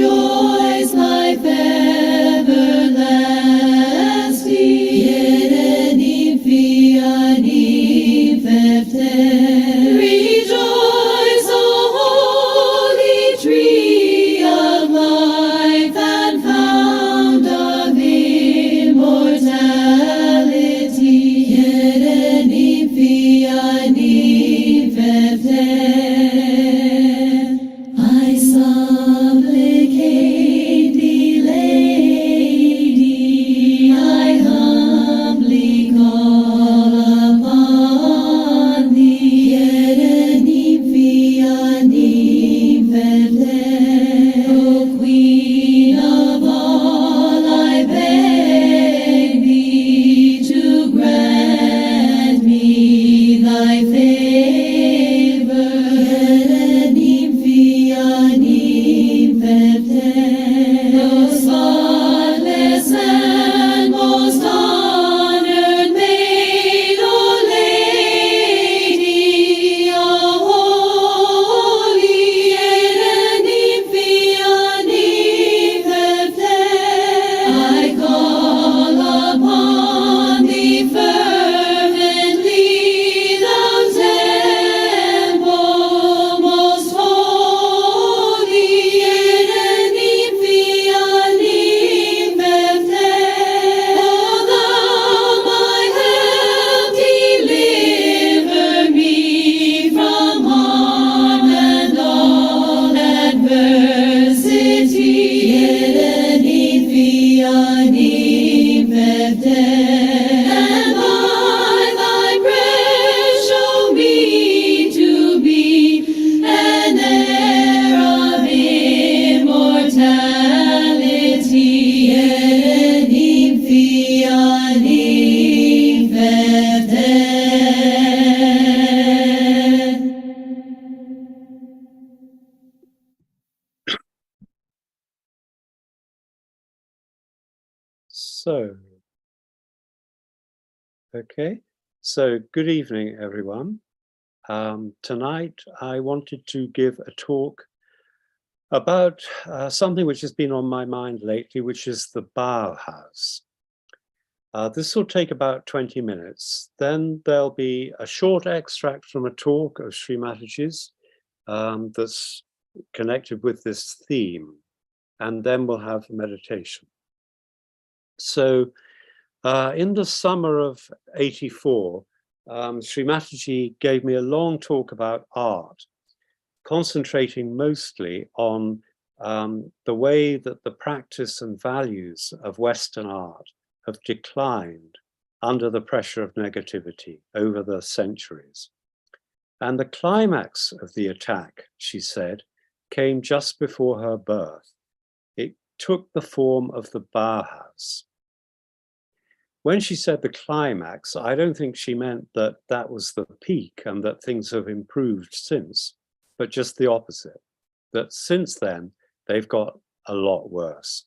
rejoice, life everlasting. Yerenim fianim fefte. Rejoice, O holy tree of life and fount of immortality. Yerenim fianim fefte. I supplicate thee, Lady, I humbly call upon thee. Yerenim fianim fefte. O Queen of all, I beg thee to grant me thy favor. Yerenim fianim fefte. Most spotless and most honored maid, O Lady, O holy. Yerenim fianim fefte. I call upon thee fervently, thou temple most holy. Yerenim fianim fefte. O thou my help, deliver me from harm and all adversity. Yerenim fianim fefte. And by thy prayer show me to be an heir of immortality. Yerenim fianim fefte. So good evening, everyone. Tonight I wanted to give a talk about something which has been on my mind lately, which is the Bauhaus. This will take about 20 minutes. Then there'll be a short extract from a talk of Shri Mataji's that's connected with this theme, and then we'll have meditation. So in the summer of '84, Shri Mataji gave me a long talk about art, concentrating mostly on the way that the practice and values of Western art have declined under the pressure of negativity over the centuries. And the climax of the attack, she said, came just before her birth. It took the form of the Bauhaus. When she said the climax, I don't think she meant that that was the peak and that things have improved since, but just the opposite, that since then, they've got a lot worse.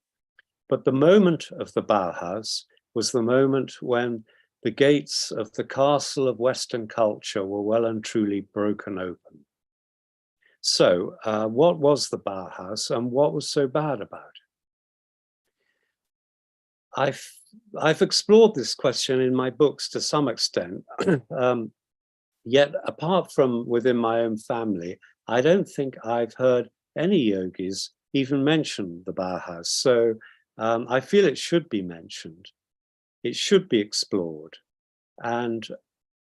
But the moment of the Bauhaus was the moment when the gates of the castle of Western culture were well and truly broken open. So what was the Bauhaus and what was so bad about it? I've explored this question in my books to some extent, yet apart from within my own family, I don't think I've heard any yogis even mention the Bauhaus. So I feel it should be mentioned. It should be explored. And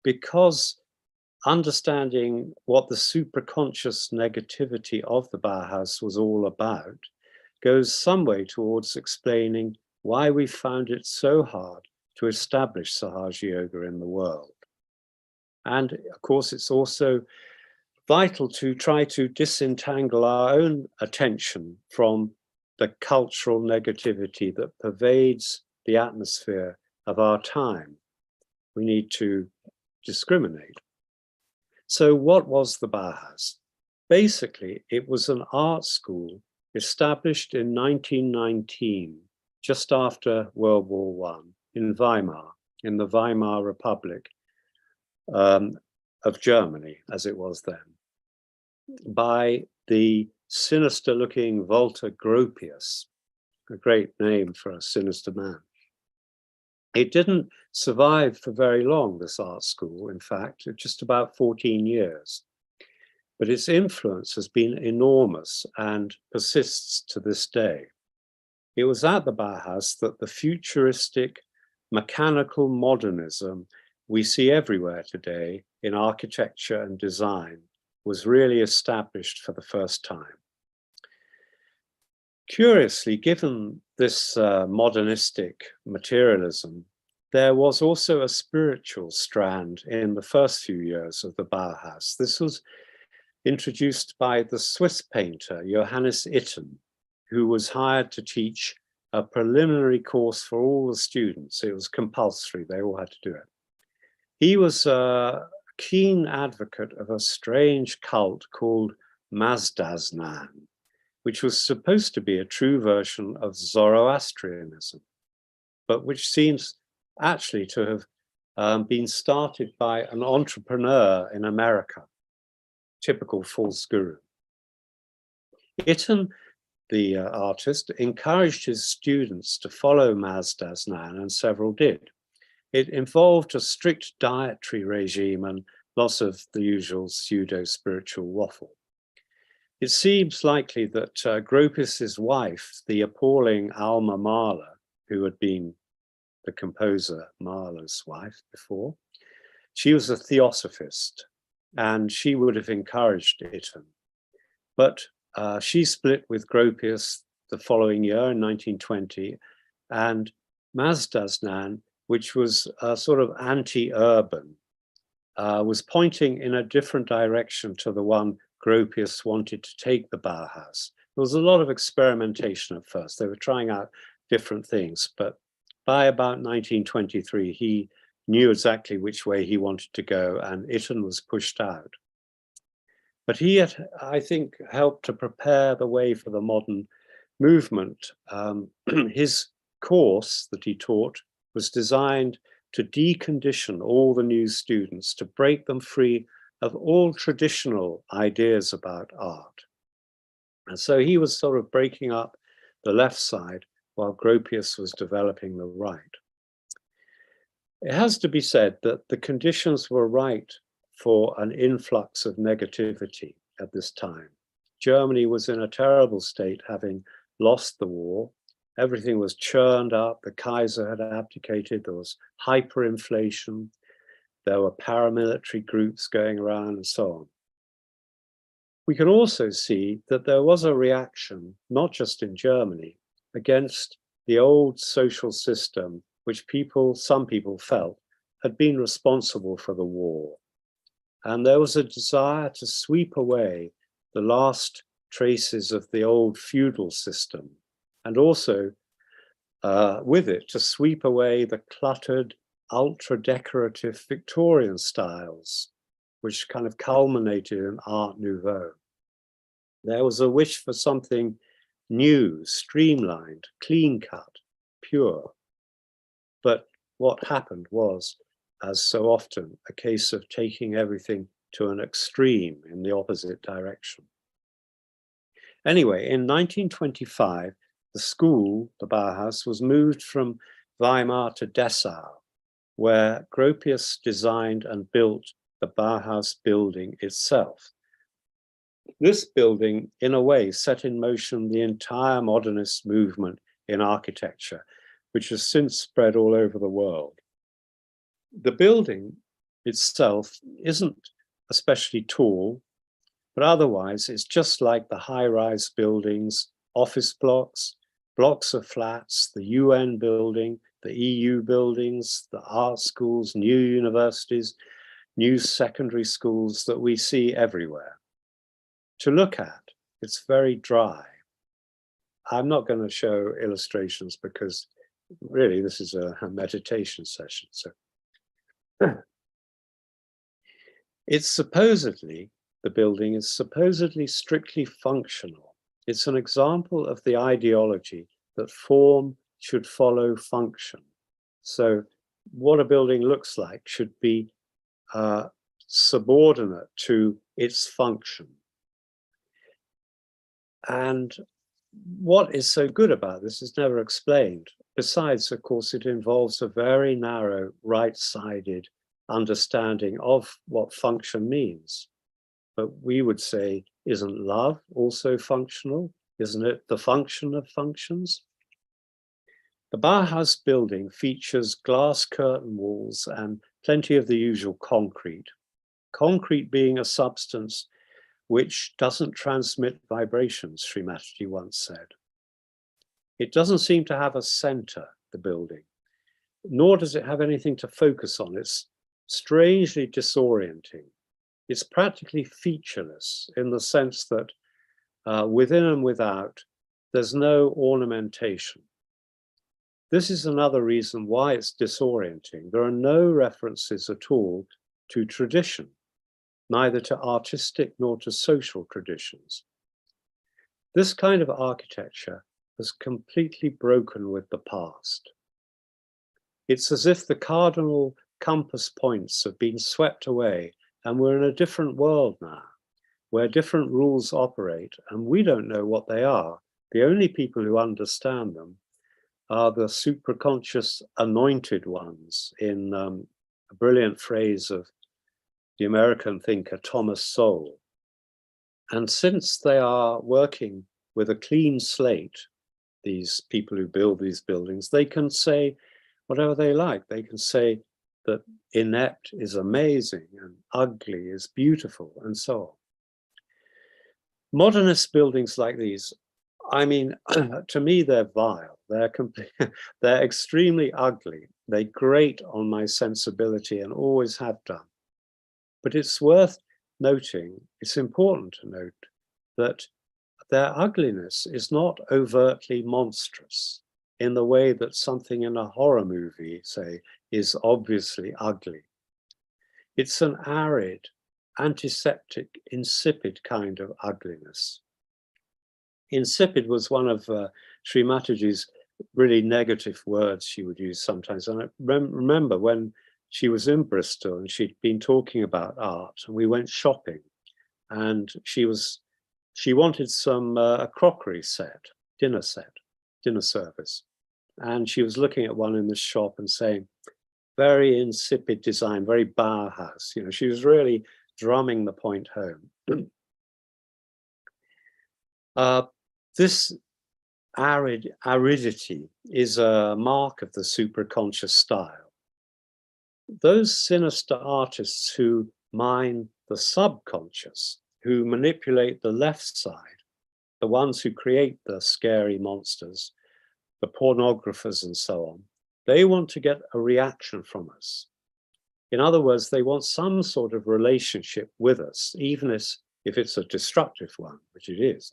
because understanding what the supraconscious negativity of the Bauhaus was all about goes some way towards explaining why we found it so hard to establish Sahaja Yoga in the world. And of course, it's also vital to try to disentangle our own attention from the cultural negativity that pervades the atmosphere of our time. We need to discriminate. So what was the Bauhaus? Basically, it was an art school established in 1919, just after World War I, in Weimar, in the Weimar Republic of Germany, as it was then, by the sinister-looking Walter Gropius, a great name for a sinister man. It didn't survive for very long, this art school, in fact, just about 14 years. But its influence has been enormous and persists to this day. It was at the Bauhaus that the futuristic, mechanical modernism we see everywhere today in architecture and design was really established for the first time. Curiously, given this modernistic materialism, there was also a spiritual strand in the first few years of the Bauhaus. This was introduced by the Swiss painter Johannes Itten, who was hired to teach a preliminary course for all the students. It was compulsory, they all had to do it. He was a keen advocate of a strange cult called Mazdaznan, which was supposed to be a true version of Zoroastrianism, but which seems actually to have been started by an entrepreneur in America, typical false guru. Itten, the artist, encouraged his students to follow Mazdaznan, and several did. It involved a strict dietary regime and lots of the usual pseudo-spiritual waffle. It seems likely that Gropius's wife, the appalling Alma Mahler, who had been the composer Mahler's wife before, she was a theosophist, and she would have encouraged Itten. But she split with Gropius the following year in 1920, and Mazdaznan, which was sort of anti-urban, was pointing in a different direction to the one Gropius wanted to take the Bauhaus. There was a lot of experimentation at first. They were trying out different things, but by about 1923, he knew exactly which way he wanted to go, and Itten was pushed out. But he had, I think, helped to prepare the way for the modern movement. His course that he taught was designed to decondition all the new students, to break them free of all traditional ideas about art. And so he was sort of breaking up the left side while Gropius was developing the right. It has to be said that the conditions were right for an influx of negativity at this time. Germany was in a terrible state, having lost the war. Everything was churned up. The Kaiser had abdicated. There was hyperinflation. There were paramilitary groups going around and so on. We can also see that there was a reaction, not just in Germany, against the old social system, which some people felt had been responsible for the war. And there was a desire to sweep away the last traces of the old feudal system, and also with it to sweep away the cluttered, ultra-decorative Victorian styles, which kind of culminated in Art Nouveau. There was a wish for something new, streamlined, clean-cut, pure. But what happened was, as so often, a case of taking everything to an extreme in the opposite direction. Anyway, in 1925, the school, the Bauhaus, was moved from Weimar to Dessau, where Gropius designed and built the Bauhaus building itself. This building, in a way, set in motion the entire modernist movement in architecture, which has since spread all over the world. The building itself isn't especially tall, but otherwise it's just like the high-rise buildings, office blocks, blocks of flats, the UN building, the EU buildings, the art schools, new universities, new secondary schools that we see everywhere. To look at, it's very dry. I'm not going to show illustrations because really this is a meditation session. So it's supposedly, the building is supposedly strictly functional. It's an example of the ideology that form should follow function. So what a building looks like should be subordinate to its function. And what is so good about this is never explained. Besides, of course, it involves a very narrow, right-sided understanding of what function means. But we would say, isn't love also functional? Isn't it the function of functions? The Bauhaus building features glass curtain walls and plenty of the usual concrete. Concrete being a substance which doesn't transmit vibrations, Shri Mataji once said. It doesn't seem to have a center, the building, nor does it have anything to focus on. It's strangely disorienting. It's practically featureless in the sense that within and without, there's no ornamentation. This is another reason why it's disorienting. There are no references at all to tradition, neither to artistic nor to social traditions. This kind of architecture has completely broken with the past. It's as if the cardinal compass points have been swept away and we're in a different world now, where different rules operate and we don't know what they are. The only people who understand them are the supraconscious anointed ones, in a brilliant phrase of the American thinker Thomas Sowell. And since they are working with a clean slate, these people who build these buildings, they can say whatever they like. They can say that inept is amazing and ugly is beautiful and so on. Modernist buildings like these, I mean, to me, they're vile. They're extremely ugly. They grate on my sensibility and always have done. But it's worth noting, it's important to note that their ugliness is not overtly monstrous in the way that something in a horror movie, say, is obviously ugly. It's an arid, antiseptic, insipid kind of ugliness. Insipid was one of Shri Mataji's really negative words she would use sometimes. And I remember when she was in Bristol and she'd been talking about art, and we went shopping, and she wanted some a crockery set, dinner service. And she was looking at one in the shop and saying, very insipid design, very Bauhaus. You know, she was really drumming the point home. This aridity is a mark of the supraconscious style. Those sinister artists who mine the subconscious, who manipulate the left side, the ones who create the scary monsters, the pornographers and so on, they want to get a reaction from us. In other words, they want some sort of relationship with us, even if it's a destructive one, which it is.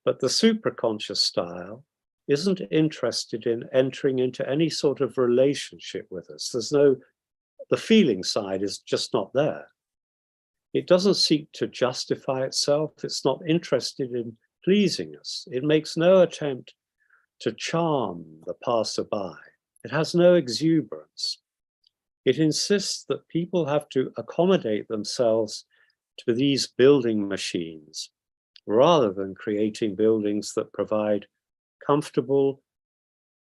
But the supraconscious style isn't interested in entering into any sort of relationship with us. The feeling side is just not there. It doesn't seek to justify itself. It's not interested in pleasing us. It makes no attempt to charm the passerby. It has no exuberance. It insists that people have to accommodate themselves to these building machines, rather than creating buildings that provide comfortable,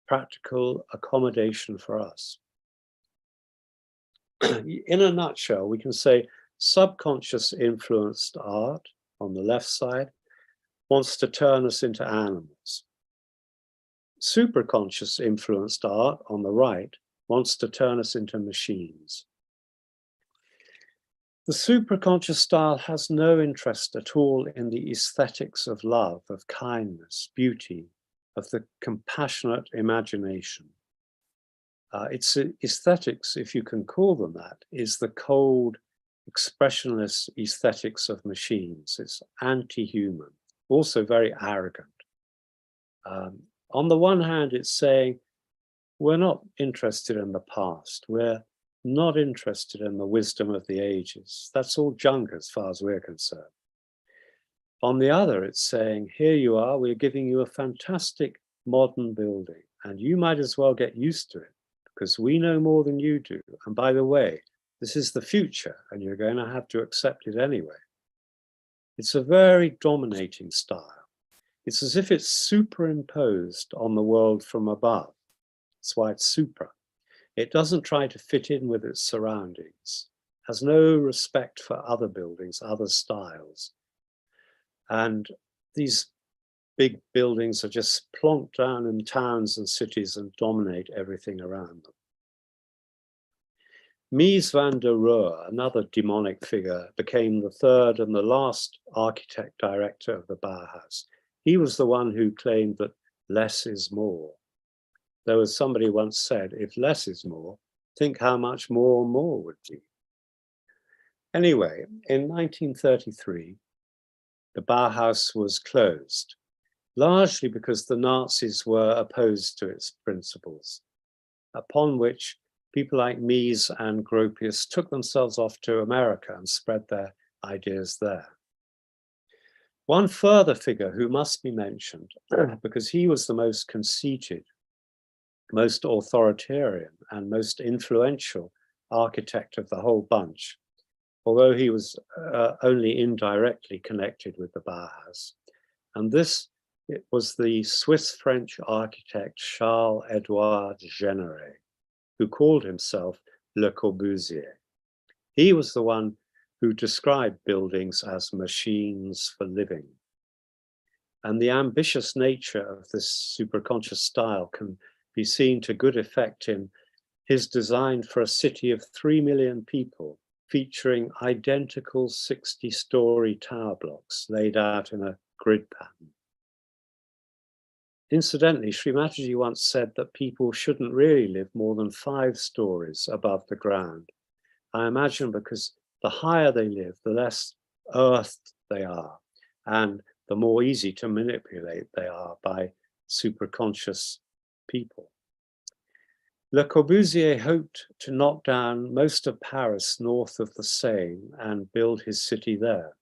practical accommodation for us. In a nutshell, we can say subconscious influenced art on the left side wants to turn us into animals. Supraconscious influenced art on the right wants to turn us into machines. The supraconscious style has no interest at all in the aesthetics of love, of kindness, beauty, of the compassionate imagination. Its aesthetics, if you can call them that, is the cold, expressionless aesthetics of machines. It's anti-human, also very arrogant. On the one hand, it's saying, we're not interested in the past. We're not interested in the wisdom of the ages. That's all junk as far as we're concerned. On the other, it's saying, here you are, we're giving you a fantastic modern building, and you might as well get used to it, because we know more than you do. And by the way, this is the future, and you're going to have to accept it anyway. It's a very dominating style. It's as if it's superimposed on the world from above. That's why it's supra. It doesn't try to fit in with its surroundings, has no respect for other buildings, other styles. And these big buildings are just plonked down in towns and cities and dominate everything around them. Mies van der Rohe, another demonic figure, became the third and the last architect director of the Bauhaus. He was the one who claimed that less is more. Though, as somebody once said, if less is more, think how much more would be. Anyway, in 1933, the Bauhaus was closed, largely because the Nazis were opposed to its principles, upon which people like Mies and Gropius took themselves off to America and spread their ideas there. One further figure who must be mentioned, because he was the most conceited, most authoritarian, and most influential architect of the whole bunch, although he was only indirectly connected with the Bauhaus. And this was the Swiss-French architect Charles-Édouard Généré, who called himself Le Corbusier. He was the one who described buildings as machines for living. And the ambitious nature of this superconscious style can be seen to good effect in his design for a city of 3 million people, featuring identical 60-story tower blocks laid out in a grid pattern. Incidentally, Shri Mataji once said that people shouldn't really live more than 5 stories above the ground. I imagine because the higher they live, the less earthed they are, and the more easy to manipulate they are by superconscious people. Le Corbusier hoped to knock down most of Paris north of the Seine and build his city there.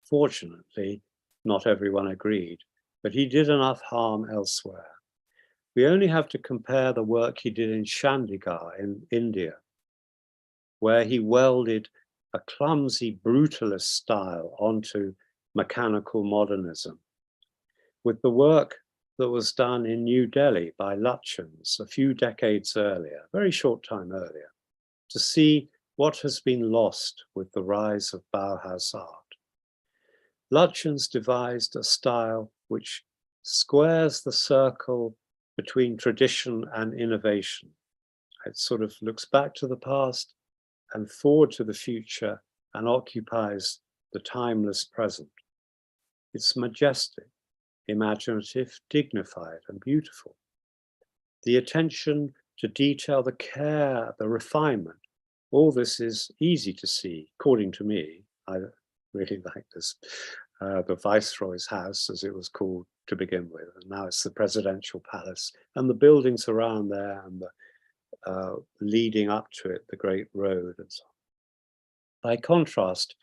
Fortunately, not everyone agreed, but he did enough harm elsewhere. We only have to compare the work he did in Chandigarh in India, where he welded a clumsy brutalist style onto mechanical modernism, with the work that was done in New Delhi by Lutyens a few decades earlier, a very short time earlier, to see what has been lost with the rise of Bauhaus art. Lutyens devised a style which squares the circle between tradition and innovation. It sort of looks back to the past and forward to the future and occupies the timeless present. It's majestic, imaginative, dignified, and beautiful. The attention to detail, the care, the refinement, all this is easy to see, according to me. I really like this. The Viceroy's house, as it was called to begin with, and now it's the Presidential Palace, and the buildings around there, and the leading up to it, the Great Road, and so on. By contrast,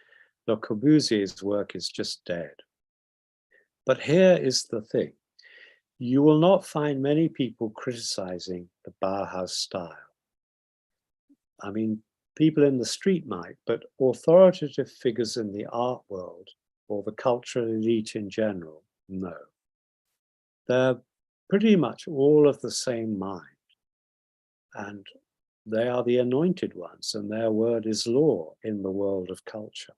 Le Corbusier's work is just dead. But here is the thing. You will not find many people criticizing the Bauhaus style. I mean, people in the street might, but authoritative figures in the art world or the cultural elite in general, no. They're pretty much all of the same mind. And they are the anointed ones, and their word is law in the world of culture.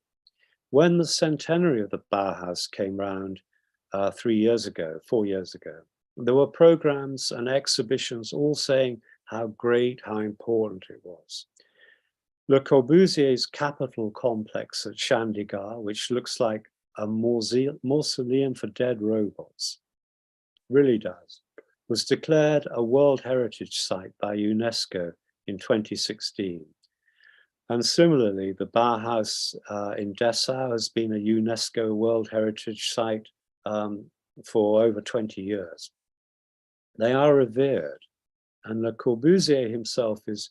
When the centenary of the Bauhaus came round 4 years ago, there were programs and exhibitions all saying how great, how important it was. Le Corbusier's Capitol complex at Chandigarh, which looks like a mausoleum for dead robots, really does, was declared a World Heritage Site by UNESCO in 2016. And similarly, the Bauhaus in Dessau has been a UNESCO World Heritage Site for over 20 years. They are revered, and Le Corbusier himself is,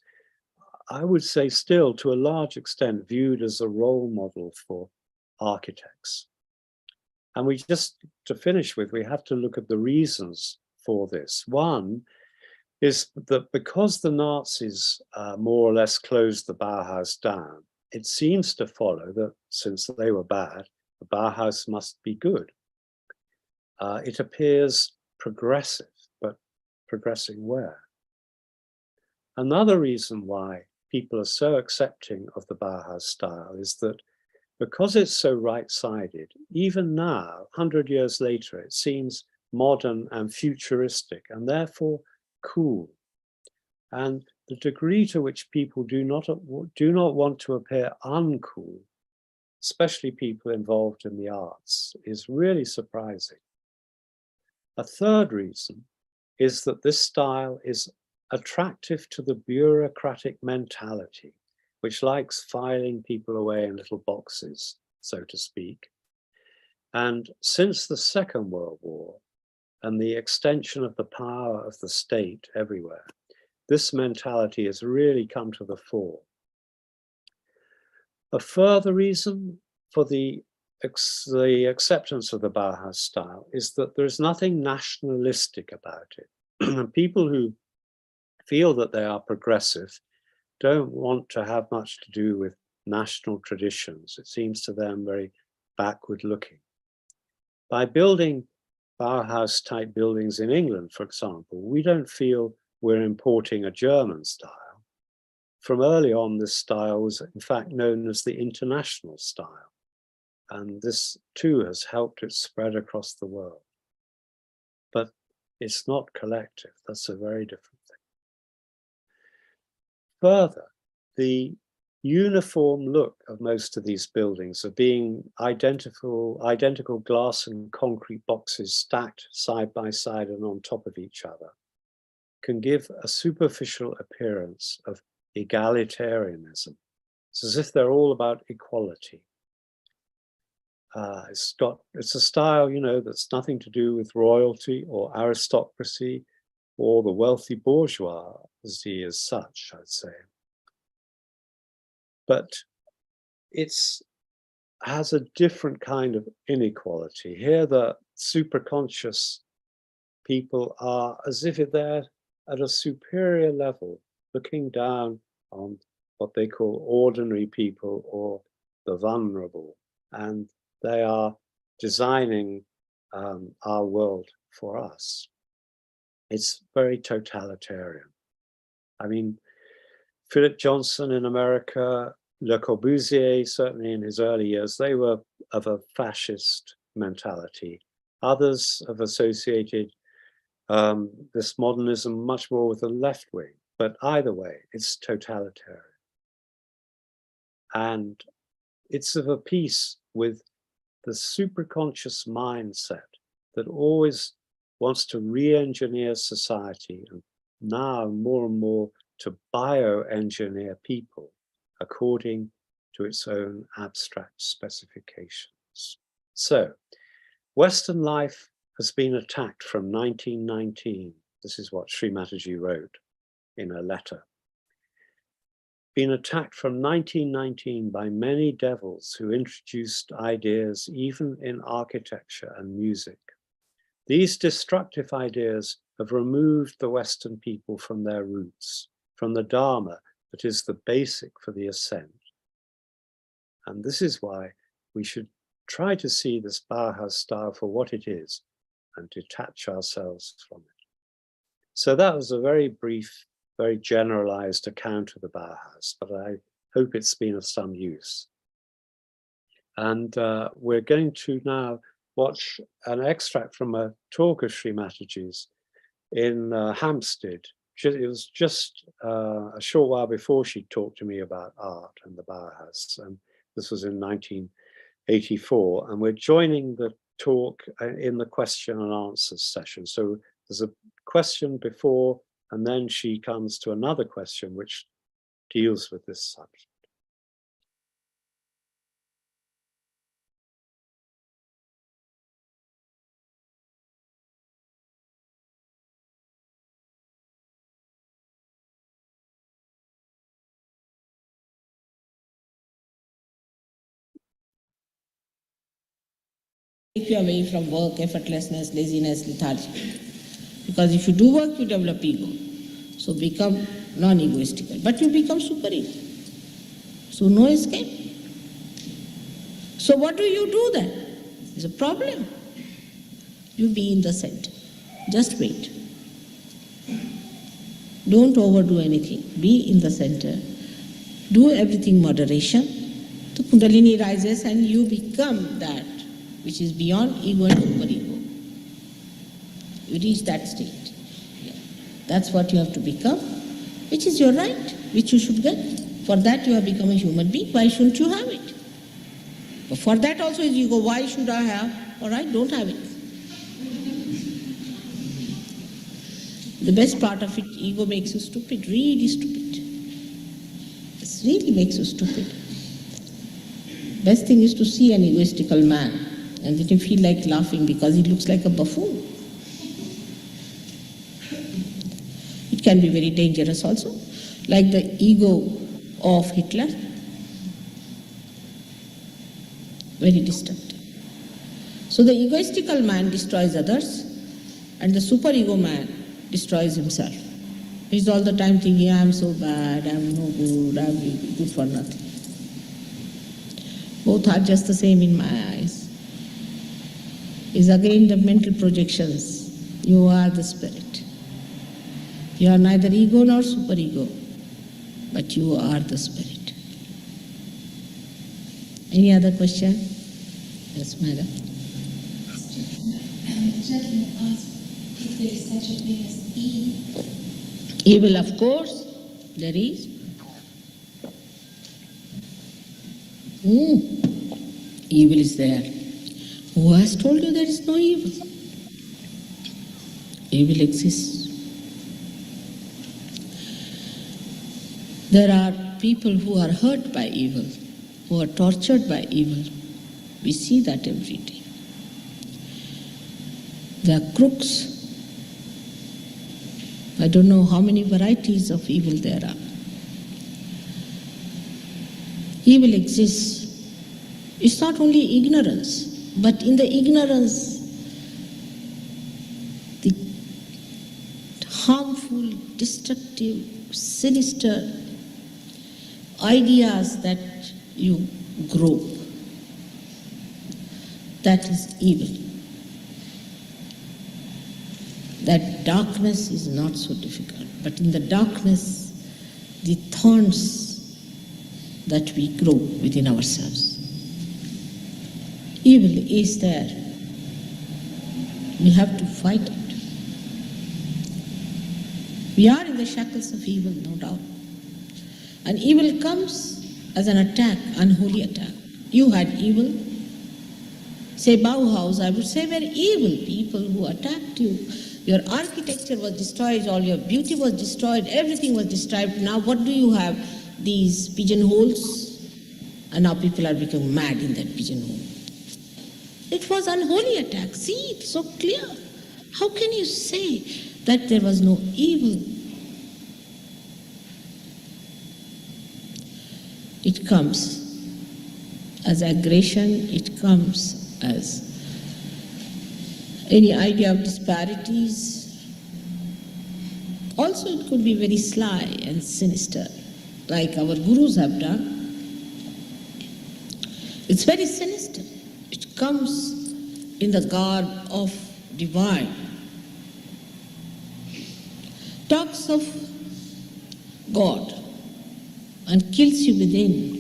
I would say, still to a large extent viewed as a role model for architects. And we just, to finish with, we have to look at the reasons for this. One is that because the Nazis more or less closed the Bauhaus down, it seems to follow that since they were bad, the Bauhaus must be good. It appears progressive, but progressing where? Another reason why people are so accepting of the Bauhaus style is that because it's so right-sided, even now, 100 years later, it seems modern and futuristic and therefore cool. And the degree to which people do not want to appear uncool, especially people involved in the arts, is really surprising. A third reason is that this style is attractive to the bureaucratic mentality, which likes filing people away in little boxes, so to speak. And since the Second World War and the extension of the power of the state everywhere, this mentality has really come to the fore. A further reason for the acceptance of the Bauhaus style is that there's nothing nationalistic about it. People who feel that they are progressive don't want to have much to do with national traditions. It seems to them very backward looking. By building Bauhaus type buildings in England, for example, we don't feel we're importing a German style. From early on, this style was in fact known as the international style. And this too has helped it spread across the world. But it's not collective. That's a very different thing. Further, the uniform look of most of these buildings of being identical glass and concrete boxes stacked side by side and on top of each other can give a superficial appearance of egalitarianism. It's as if they're all about equality. It's a style, you know, that's nothing to do with royalty or aristocracy or the wealthy bourgeoisie as such, I'd say. But it has a different kind of inequality. Here, the superconscious people are as if they're at a superior level, looking down on what they call ordinary people or the vulnerable. And they are designing our world for us. It's very totalitarian. I mean, Philip Johnson in America, Le Corbusier, certainly in his early years, they were of a fascist mentality. Others have associated this modernism much more with the left wing, but either way, it's totalitarian. And it's of a piece with the superconscious mindset that always wants to re-engineer society and now more and more to bioengineer people according to its own abstract specifications. So, Western life has been attacked from 1919. This is what Shri Mataji wrote in a letter. Been attacked from 1919 by many devils who introduced ideas even in architecture and music. These destructive ideas have removed the Western people from their roots, from the Dharma that is the basic for the ascent. And this is why we should try to see this Bauhaus style for what it is and detach ourselves from it. So that was a very brief, very generalized account of the Bauhaus, but I hope it's been of some use. And we're going to now watch an extract from a talk of Shri Mataji's in Hampstead. It was just a short while before she talked to me about art and the Bauhaus. And this was in 1984. And we're joining the talk in the question and answers session. So there's a question before, and then she comes to another question which deals with this subject. Take you away from work, effortlessness, laziness, lethargy. Because if you do work, you develop ego. So become non-egoistical. But you become super-ego. So no escape. So what do you do then? It's a problem. You be in the center. Just wait. Don't overdo anything. Be in the center. Do everything moderation. The Kundalini rises and you become that which is beyond ego and superego. You reach that state. Yeah. That's what you have to become, which is your right, which you should get. For that you have become a human being. Why shouldn't you have it? But for that also is ego. Why should I have? All right, don't have it. The best part of it, ego makes you stupid, really stupid. It really makes you stupid. Best thing is to see an egoistical man and then you feel like laughing because he looks like a buffoon. It can be very dangerous also, like the ego of Hitler. Very destructive. So the egoistical man destroys others and the superego man destroys himself. He's all the time thinking, I'm so bad, I'm no good, I'm good for nothing. Both are just the same in my eyes. Is again the mental projections. You are the spirit. You are neither ego nor superego, but you are the spirit. Any other question? Yes, madam. The gentleman asked if there is such a thing as evil. Evil, of course, there is. Evil is there. Who has told you there is no evil? Evil exists. There are people who are hurt by evil, who are tortured by evil. We see that every day. There are crooks. I don't know how many varieties of evil there are. Evil exists. It's not only ignorance, but in the ignorance, the harmful, destructive, sinister ideas that you grow, that is evil. That darkness is not so difficult, but in the darkness, the thorns that we grow within ourselves. Evil is there. We have to fight it. We are in the shackles of evil, no doubt. And evil comes as an attack, unholy attack. You had evil. Say Bauhaus, I would say were evil people who attacked you. Your architecture was destroyed, all your beauty was destroyed, everything was destroyed. Now what do you have? These pigeonholes. And now people are becoming mad in that pigeonhole. It was unholy attack. See it so clear. How can you say that there was no evil? It comes as aggression, it comes as any idea of disparities. Also it could be very sly and sinister, like our gurus have done. It's very sinister. It comes in the garb of divine. Talks of God and kills you within.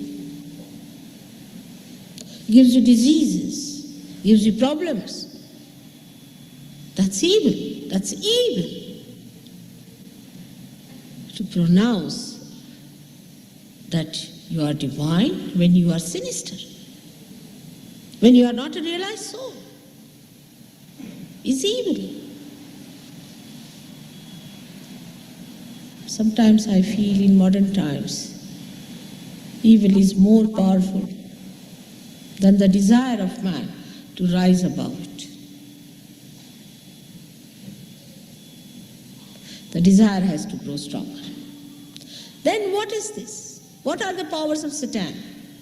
Gives you diseases, gives you problems. That's evil. That's evil. To pronounce that you are divine when you are sinister, when you are not a realized soul, is evil. Sometimes I feel in modern times, evil is more powerful than the desire of man to rise above it. The desire has to grow stronger. Then what is this? What are the powers of Satan?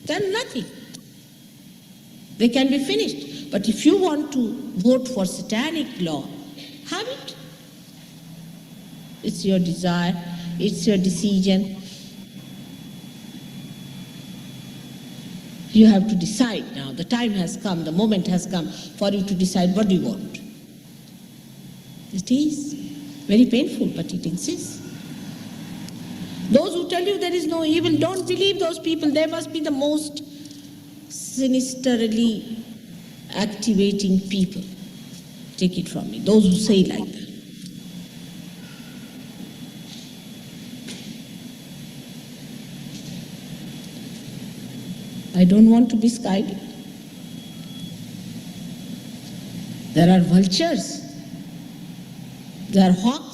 They are nothing. They can be finished. But if you want to vote for satanic law, have it. It's your desire, it's your decision. You have to decide now. The time has come, the moment has come for you to decide what do you want. It is very painful, but it exists. Those who tell you there is no evil, don't believe those people. They must be the most sinisterly activating people. Take it from me. Those who say like that. I don't want to be skyed. There are vultures. There are hawks.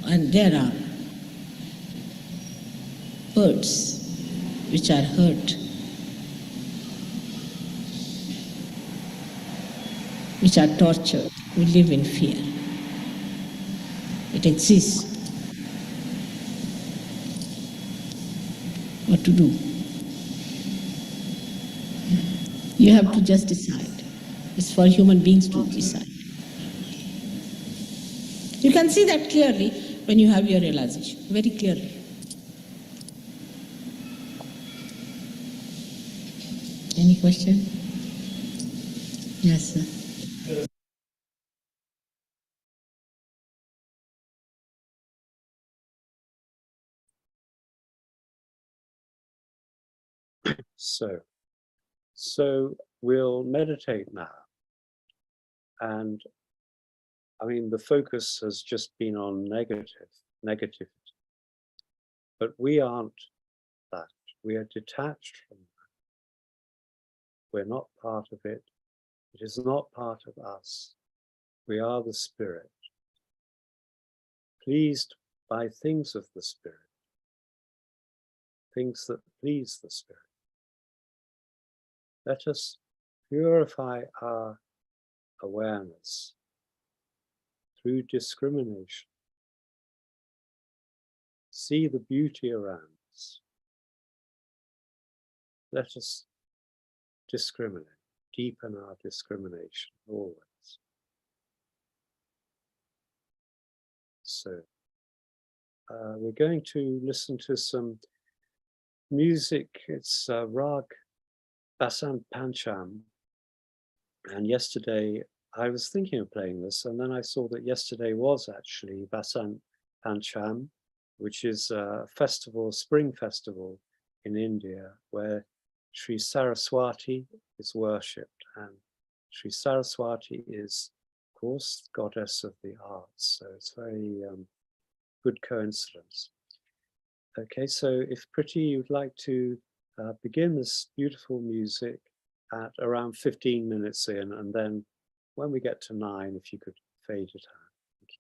And there are birds which are hurt, which are tortured, who live in fear. It exists. What to do? You have to just decide. It's for human beings to decide. You can see that clearly when you have your realization, very clearly. Any question? Yes, sir. So we'll meditate now. And I mean, the focus has just been on negativity. But we aren't that. We are detached from that. We're not part of it. It is not part of us. We are the Spirit, pleased by things of the Spirit, things that please the Spirit. Let us purify our awareness through discrimination. See the beauty around us. Let us discriminate, deepen our discrimination always. So we're going to listen to some music. It's Rag Basant Pancham. And yesterday I was thinking of playing this, and then I saw that yesterday was actually Basant Pancham, which is a festival, spring festival in India, where Shri Saraswati is worshipped. And Shri Saraswati is, of course, goddess of the arts. So it's very good coincidence. Okay, so if Priti, you'd like to begin this beautiful music at around 15 minutes in, and then when we get to 9, if you could fade it out. Thank you.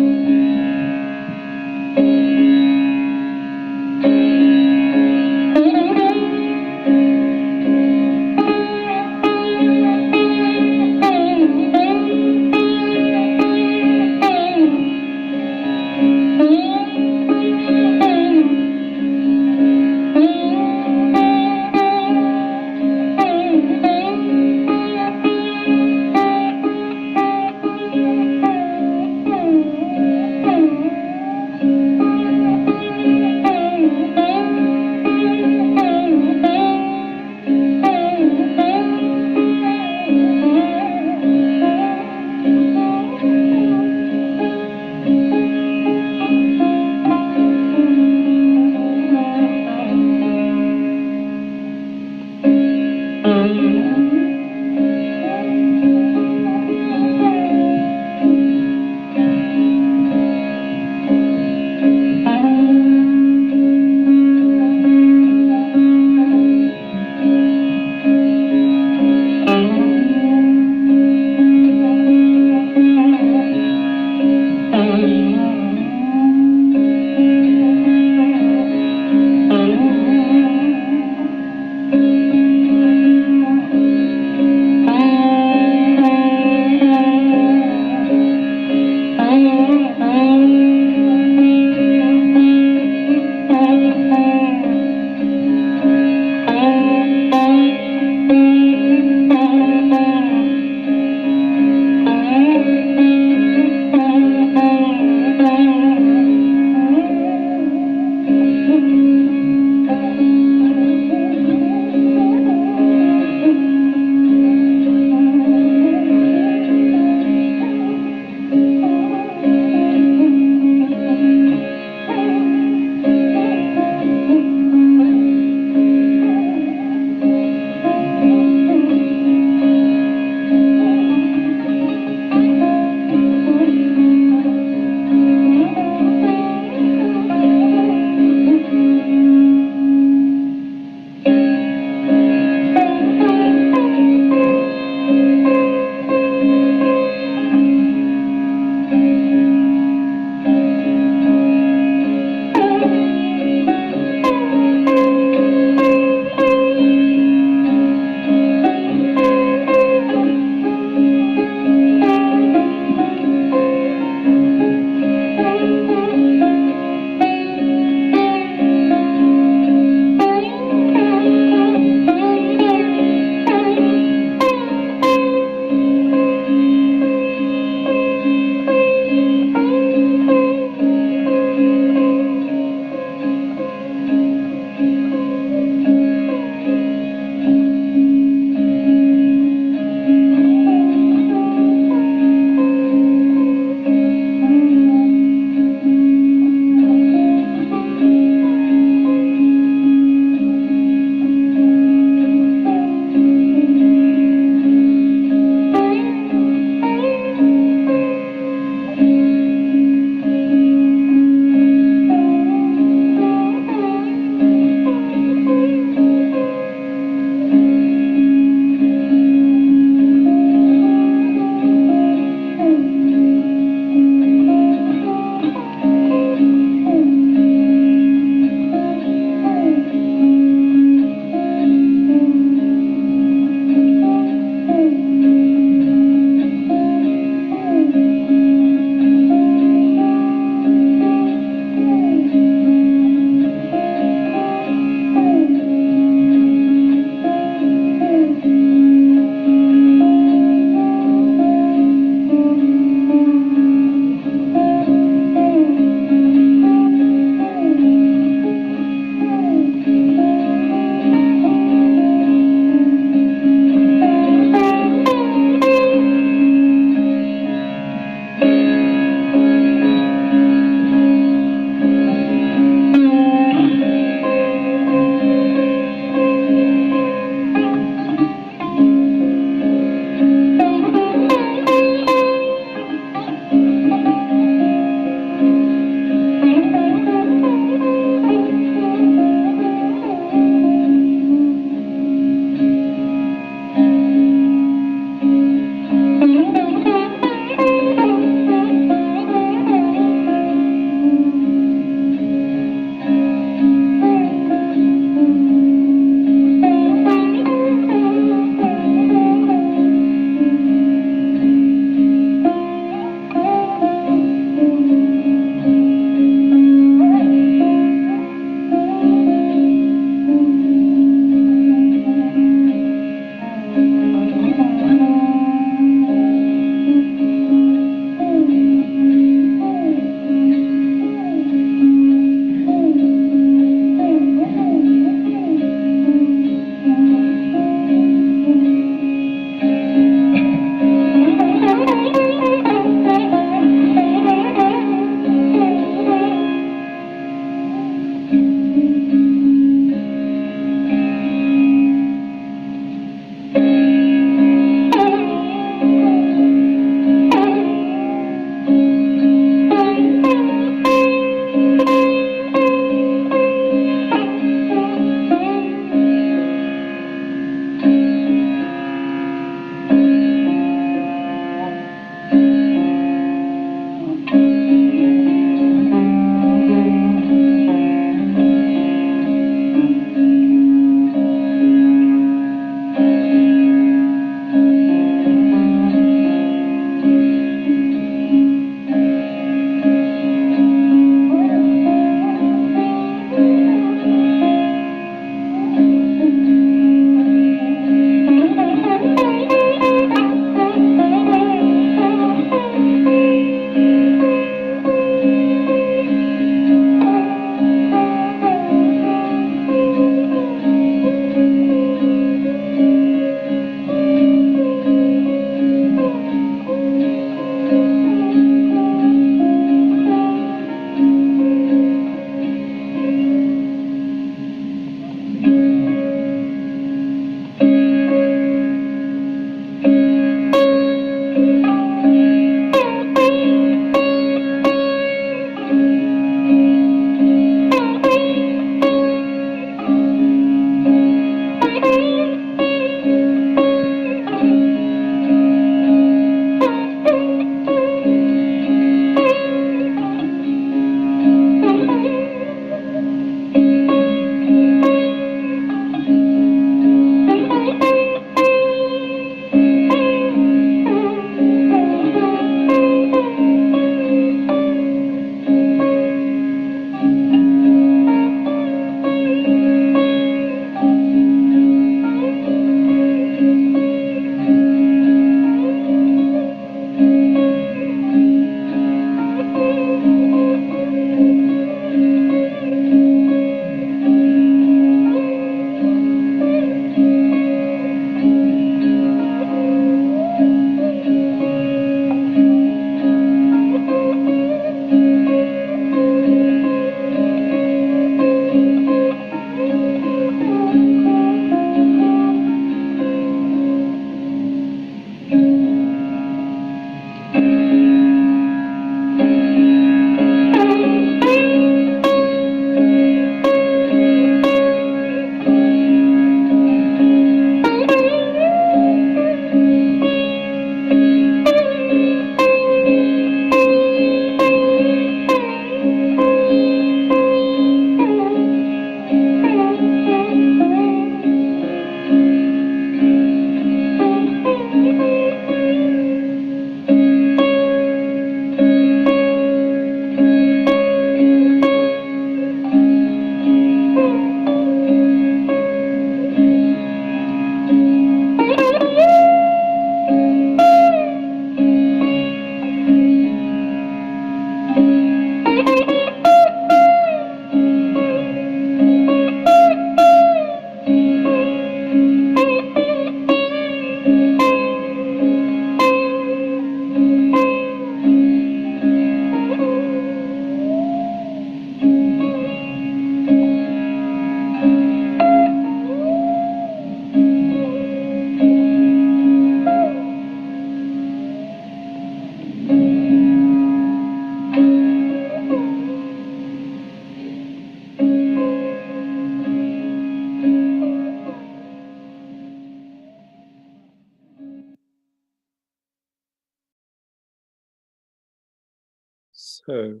So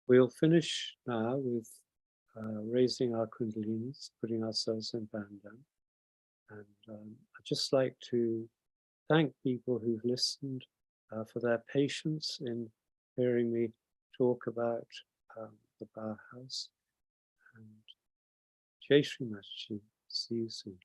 we'll finish now with raising our kundalinis, putting ourselves in bandhan. And I'd just like to thank people who've listened for their patience in hearing me talk about the Bauhaus. And Jai Shri Mataji. See you soon.